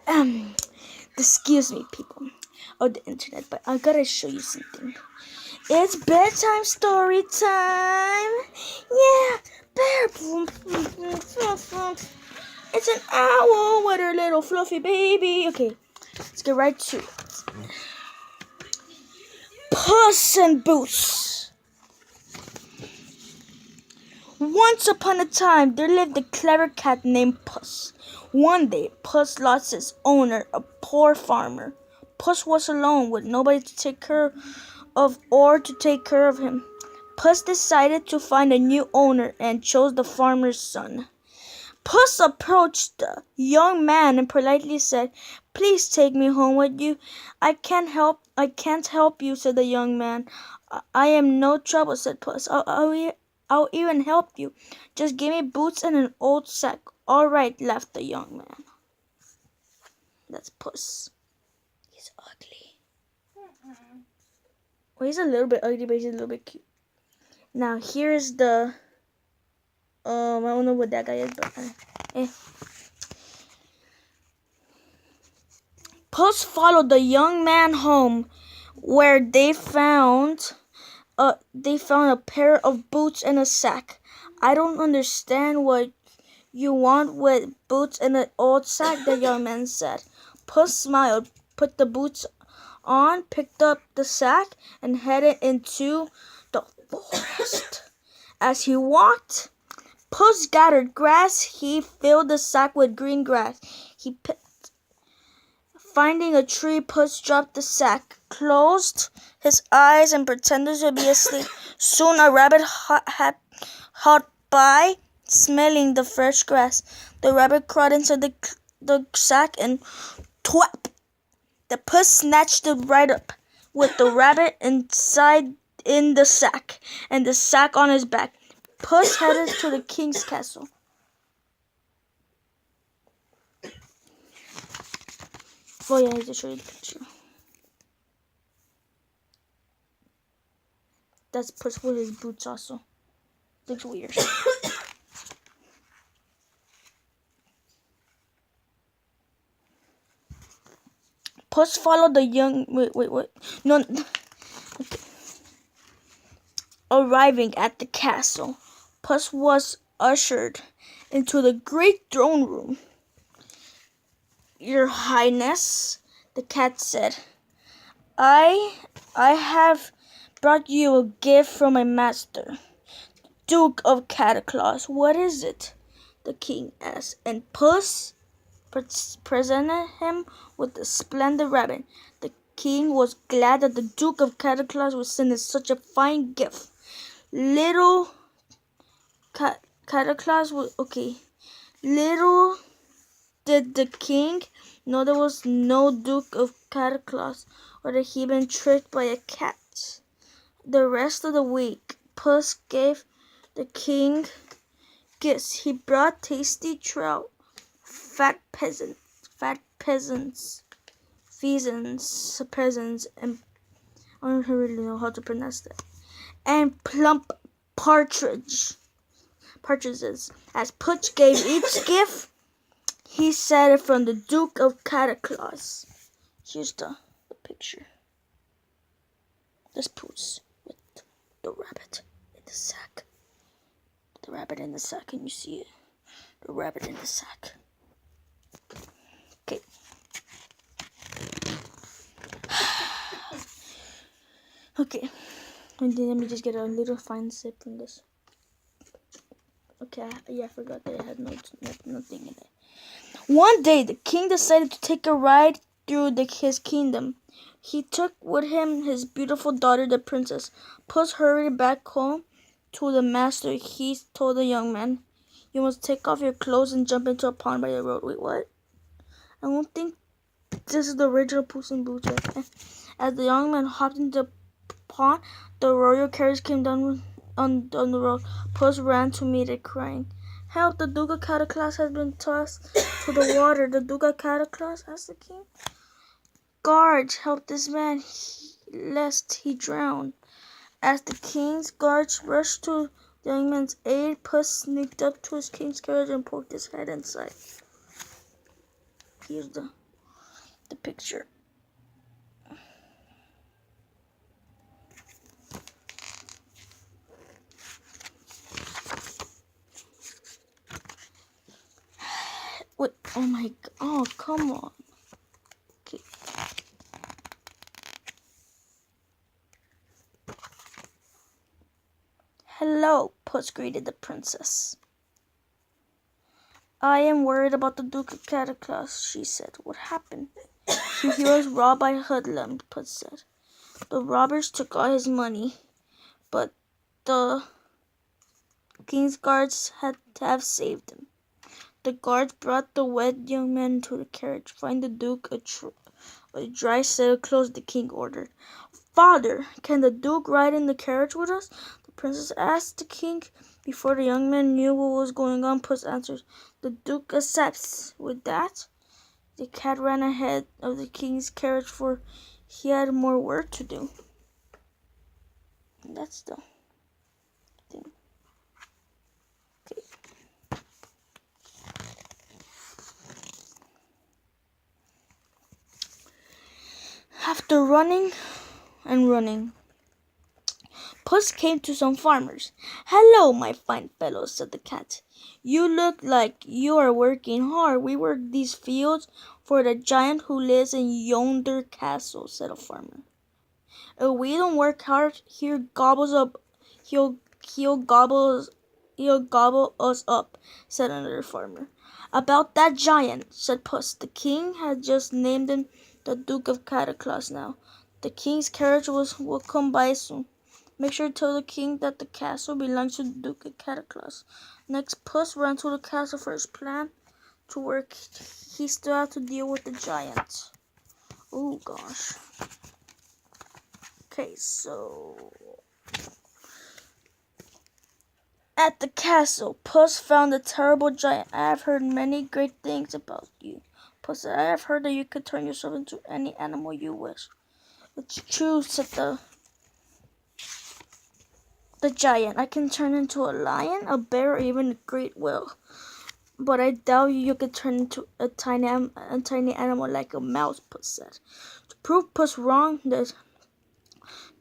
Um, excuse me, people. Oh, the internet, but I gotta show you something. It's bedtime story time. Yeah, bear. It's an owl with her little fluffy baby. Okay, let's get right to it. Puss in Boots. Once upon a time, there lived a clever cat named Puss. One day, Puss lost his owner, a poor farmer. Puss was alone with nobody to take care of or to take care of him. Puss decided to find a new owner and chose the farmer's son. Puss approached the young man and politely said, "Please take me home with you." I can't help you," said the young man. I am no trouble," said Puss. I'll even help you. Just give me boots and an old sack." "All right," laughed the young man. That's Puss. He's ugly. Well, he's a little bit ugly, but he's a little bit cute. Now, here's the... I don't know what that guy is, but... Puss followed the young man home, where they found a pair of boots and a sack. "I don't understand what you want with boots and an old sack," the young man said. Puss smiled, put the boots on, picked up the sack, and headed into the forest. As he walked, Puss gathered grass. He filled the sack with green grass. Finding a tree, Puss dropped the sack, closed his eyes, and pretended to be asleep. Soon a rabbit hopped by, smelling the fresh grass. The rabbit crawled into the sack and twap! The Puss snatched it right up, with the rabbit inside in the sack, and the sack on his back. Puss headed to the king's castle. Oh yeah, I need to show you the picture. That's Puss with his boots also. Looks weird. Puss followed the young... Wait. No. Okay. Arriving at the castle, Puss was ushered into the great throne room. "Your Highness," the cat said, I have brought you a gift from my master, Duke of Cataclaws." "What is it?" the king asked, and Puss presented him with a splendid rabbit. The king was glad that the Duke of Cataclaws was sending such a fine gift. Little Cataclaws was okay. Little did the king know there was no Duke of Cataclaws, or that he'd been tricked by a cat. The rest of the week, Puss gave the king gifts. He brought tasty trout, fat peasants, and I don't really know how to pronounce that, and plump partridges. As Puss gave each gift, he said it from the Duke of Cataclaws. Here's the picture. This Puss with the rabbit in the sack. The rabbit in the sack, can you see it? The rabbit in the sack. Okay. Okay. And then let me just get a little fine sip from this. Okay, I forgot that it had nothing in it. One day, the king decided to take a ride through his kingdom. He took with him his beautiful daughter, the princess. Puss hurried back home to the master. He told the young man, "You must take off your clothes and jump into a pond by the road." Wait, what? I don't think this is the original Puss in Boots. As the young man hopped into the pond, the royal carriage came down on the road. Puss ran to meet it, crying, "Help! The Duke of Cataclaws has been tossed to the water." "The Duke of Cataclaws?" asked the king. "Guards, help this man, lest he drown." As the king's guards rushed to the young man's aid, Puss sneaked up to his king's carriage and poked his head inside. Here's the the picture. What? Oh my god. Oh, come on. Okay. Hello, Puss greeted the princess. I am worried about the Duke of Cataclaws, she said. What happened? He was robbed by hoodlums, Puss said. The robbers took all his money, but the king's guards had to have saved him. The guards brought the wet young man to the carriage. Find the Duke a dry set of clothes, the king ordered. Father, can the Duke ride in the carriage with us? The princess asked the king. Before the young man knew what was going on, Puss answered, The Duke accepts. With that, the cat ran ahead of the king's carriage, for he had more work to do. That's the thing. Okay. After running and running, Puss came to some farmers. Hello, my fine fellows, said the cat. You look like you are working hard. We work these fields for the giant who lives in yonder castle, said a farmer. If we don't work hard, he'll gobble us up, said another farmer. About that giant, said Puss. The king had just named him the Duke of Cataclaws now. The king's carriage will come by soon. Make sure to tell the king that the castle belongs to the Duke of Cataclaws. Next, Puss ran to the castle for his plan to work. He still had to deal with the giant. Oh gosh. Okay, so at the castle, Puss found a terrible giant. I have heard many great things about you, Puss said. I have heard that you could turn yourself into any animal you wish. It's true, said the giant. I can turn into a lion, a bear, or even a great whale. But I doubt you could turn into a tiny animal like a mouse, Puss said. To prove Puss wrong, the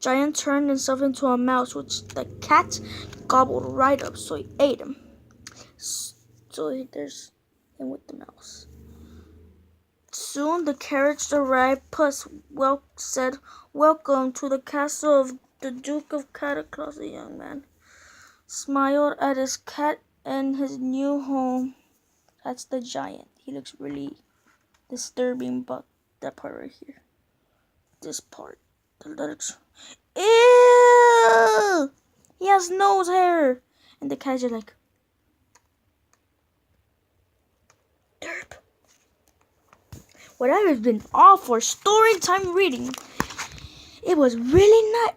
giant turned himself into a mouse, which the cat gobbled right up, so he ate him. So there's him with the mouse. Soon the carriage arrived. Puss said, Welcome to the castle of the Duke of Cataclaws. The young man smiled at his cat and his new home. That's the giant. He looks really disturbing, but that part right here. This part. The letters. Ew! He has nose hair. And the cat's like, derp. What I have been all for story time reading. It was really nice.